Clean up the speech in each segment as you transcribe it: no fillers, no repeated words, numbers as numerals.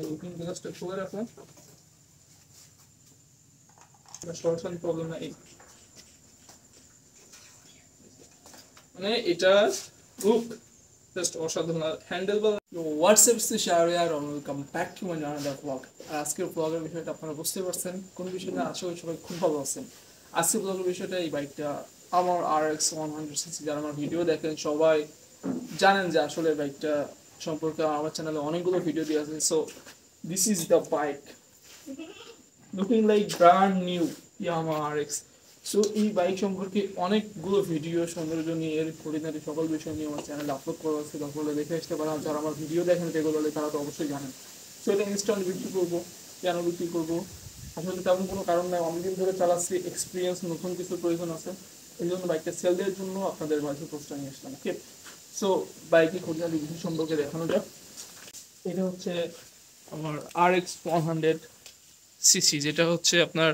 Looking গ্লাসটা খুলে রাখলাম, সরাসরি প্রবলেম নাই। মানে এটা লুক জাস্ট অসাধারণ। আর হ্যান্ডেল বা WhatsApp Shahriar welcome back to my another blog. আর আজকের ব্লগের বিষয়টা আপনারা বুঝতে পারছেন কোন বিষয়টা, আশা করি সবাই খুব ভালো আছেন। আজকের ব্লগের বিষয়টা এই বাইকটা আমার RX 100cc, যারা আমার ভিডিও দেখেন সবাই জানেন যে আসলে বাইকটা সম্পর্কে আমার চ্যানেলে অনেকগুলো ভিডিও দেওয়া আছে। So this is the bike looking like brand new Yamaha RX। So এই বাইক সম্পর্কে অনেকগুলো ভিডিও সৌন্দর্য নিয়ে এর খুঁটিনাটি সকল বিষয় নিয়ে আমার চ্যানেলে আপলোড করা আছে, তারপরে দেখে আসতে পারেন। যারা আমার ভিডিও দেখেন রেগুলারলি তারা তো অবশ্যই জানেন। সো এটা ইনস্ট্যান্ট বিক্রি করবো, কেন বিক্রি করবো আসলে তেমন কোনো কারণ নেই, অনেকদিন ধরে চালাচ্ছি, এক্সপিরিয়েন্স নতুন কিছু প্রয়োজন আছে, এই জন্য বাইকটা সেল দেওয়ার জন্য আপনাদের মাঝে পোস্টটা নিয়ে আসলাম। ওকে, সো বাইকের খুঁটিনাটি বিষয় সম্পর্কে দেখানো যাক। এটা হচ্ছে আমার RX 100cc, যেটা হচ্ছে আপনার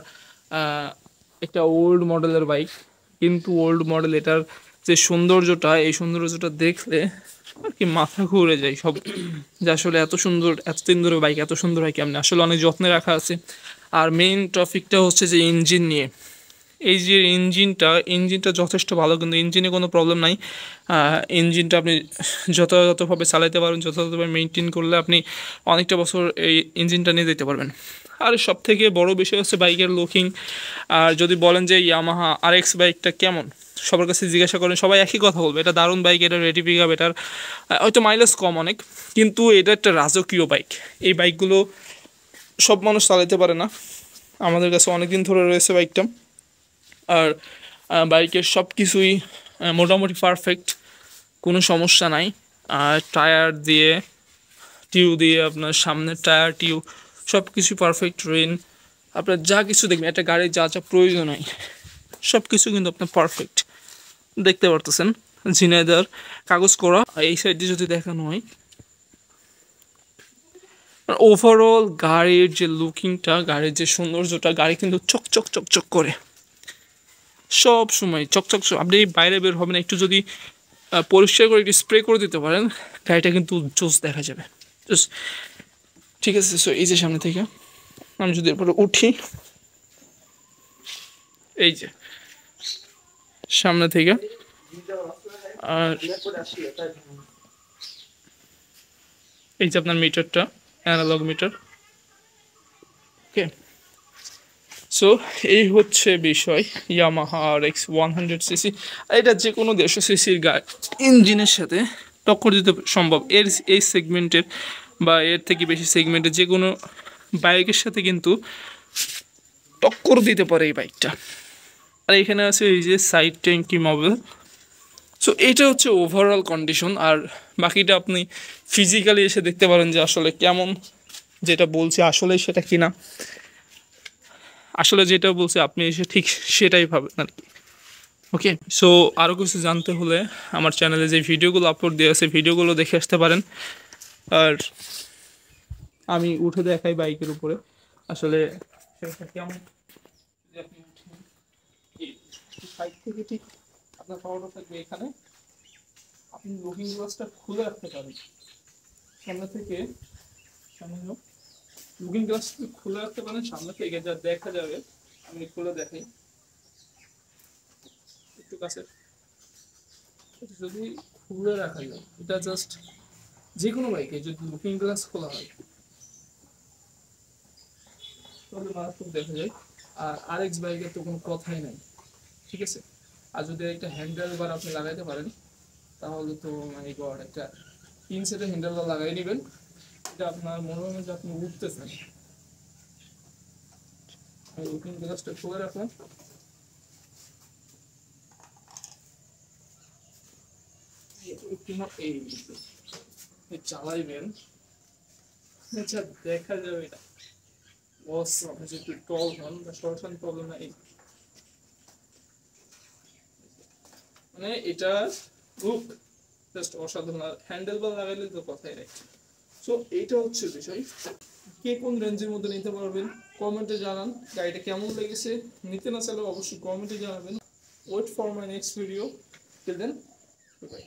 একটা ওল্ড মডেলের বাইক, কিন্তু ওল্ড মডেল এটার যে সৌন্দর্যটা, এই সৌন্দর্যটা দেখলে আর কি মাথা ঘুরে যায় সব, যে আসলে এত সুন্দর, এতদিন ধরে বাইক এত সুন্দর হয় কেমন, আসলে অনেক যত্নে রাখা আছে। আর মেইন টপিকটা হচ্ছে যে ইঞ্জিন নিয়ে। এই যে ইঞ্জিনটা যথেষ্ট ভালো, কিন্তু ইঞ্জিনে কোনো প্রবলেম নাই। ইঞ্জিনটা আপনি যথাযথভাবে চালাতে পারবেন, যথাযথভাবে মেনটেন করলে আপনি অনেকটা বছর এই ইঞ্জিনটা নিয়ে যেতে পারবেন। আর সব থেকে বড় বিষয় হচ্ছে বাইকের লুকিং। আর যদি বলেন যে ইয়ামাহা RX বাইকটা কেমন, সবার কাছে জিজ্ঞাসা করেন, সবাই একই কথা বলবে, এটা দারুণ বাইক, এটা রেডি পিক আপ, এটার হয়তো মাইলেজ কম অনেক, কিন্তু এটা একটা রাজকীয় বাইক। এই বাইকগুলো সব মানুষ চালাতে পারে না, আমাদের কাছে অনেক দিন ধরে রয়েছে বাইকটা। আর বাইকের সব কিছুই মোটামুটি পারফেক্ট, কোনো সমস্যা নাই। আর টায়ার দিয়ে, টিউ দিয়ে, আপনার সামনের টায়ার টিউ সব কিছু পারফেক্ট, রেন আপনার যা কিছু দেখবেন, একটা গাড়ির যা যা প্রয়োজন হয় সব কিছু কিন্তু আপনার পারফেক্ট দেখতে পারতেছেন। ঝিনাইদার কাগজ করা। এই সাইডে যদি দেখানো হয়, ওভারঅল গাড়ির যে লুকিংটা, গাড়ির যে সৌন্দর্যটা, গাড়ি কিন্তু চকচক চকচক করে সব সময়, চকচক। আপনি বাইরে বের হবেন, একটু যদি পরিষ্কার করে একটু স্প্রে করে দিতে পারেন, গাড়িটা কিন্তু জোস দেখা যাবে, জোস। ঠিক আছে, সো এই যে সামনে থেকে আমি যদি এরপরে উঠি, এই যে সামনে থেকে, আর এই যে আপনার মিটারটা, অ্যানালগ মিটার। ওকে, সো এই হচ্ছে বিষয় ইয়ামাহা RX 100cc। এটা যে কোনো 150cc গাড়ি ইঞ্জিনের সাথে টক্কর দিতে সম্ভব, এই সেগমেন্টের বা এর থেকে বেশি সেগমেন্টের যে কোনো বাইকের সাথে কিন্তু টক্কর দিতে পারে এই বাইকটা। আর এখানে আছে এই যে সাইড ট্যাঙ্কি মডেল। সো এইটা হচ্ছে ওভারঅল কন্ডিশন। আর বাকিটা আপনি ফিজিক্যালি এসে দেখতে পারেন যে আসলে কেমন, যেটা বলছি আসলে সেটা কিনা। আসলে যেটা বলছি আপনি এসে ঠিক সেটাই ভাবেন আর কি। ওকে, সো আরও কিছু জানতে হলে আমার চ্যানেলে যে ভিডিওগুলো আপলোড দেওয়া আছে ভিডিওগুলো দেখে আসতে পারেন। আর আমি উঠে দেখাই বাইকের উপরে আসলে সেটা কেমন। যদি আপনি উঠেন, সাইড থেকে ঠিক আপনার পাওয়াটা থাকবে এখানে, আপনি লুকিং গ্লাসটা খুলে রাখতে পারেন সামনে থেকে। সামনে লুকিং গ্লাসটা খুলে রাখতে পারেন সামনে থেকে, যা দেখা যাবে আমি খুলে দেখাই একটু কাছে। যদি খুলে রাখা যায়, এটা জাস্ট যে কোনো বাইকে যদি লুকিং গ্লাস খোলা হয় তাহলে মারাত্মক দেখা যায়। আর RX বাইকের তো কোনো কথাই নাই, ঠিক আছে। আর যদি একটা হ্যান্ডেল বার আপনি লাগাইতে পারেন তাহলে তো মানে গড, একটা 3 সেটের হ্যান্ডেল বার লাগাই নেবেন, এটা আপনার মনে হবে যে আপনি উঠতেছেন। আমি লুকিং গ্লাসটা খুলে রাখলাম, এই চালাইবেন, আচ্ছা দেখা যাবে এটা বস। আপনি যদি টল হন বা সরাসরি প্রবলেম নাই, মানে এটা লুক জাস্ট অসাধারণ। আর হ্যান্ডেল বার লাগাইলে তো কথাই নাই। সো এইটা হচ্ছে বিষয়। কে কোন রেঞ্জের মধ্যে নিতে পারবেন কমেন্টে জানান, গাড়িটা কেমন লেগেছে, নিতে না চাইলে অবশ্যই কমেন্টে জানাবেন। Wait for my next video, till then by.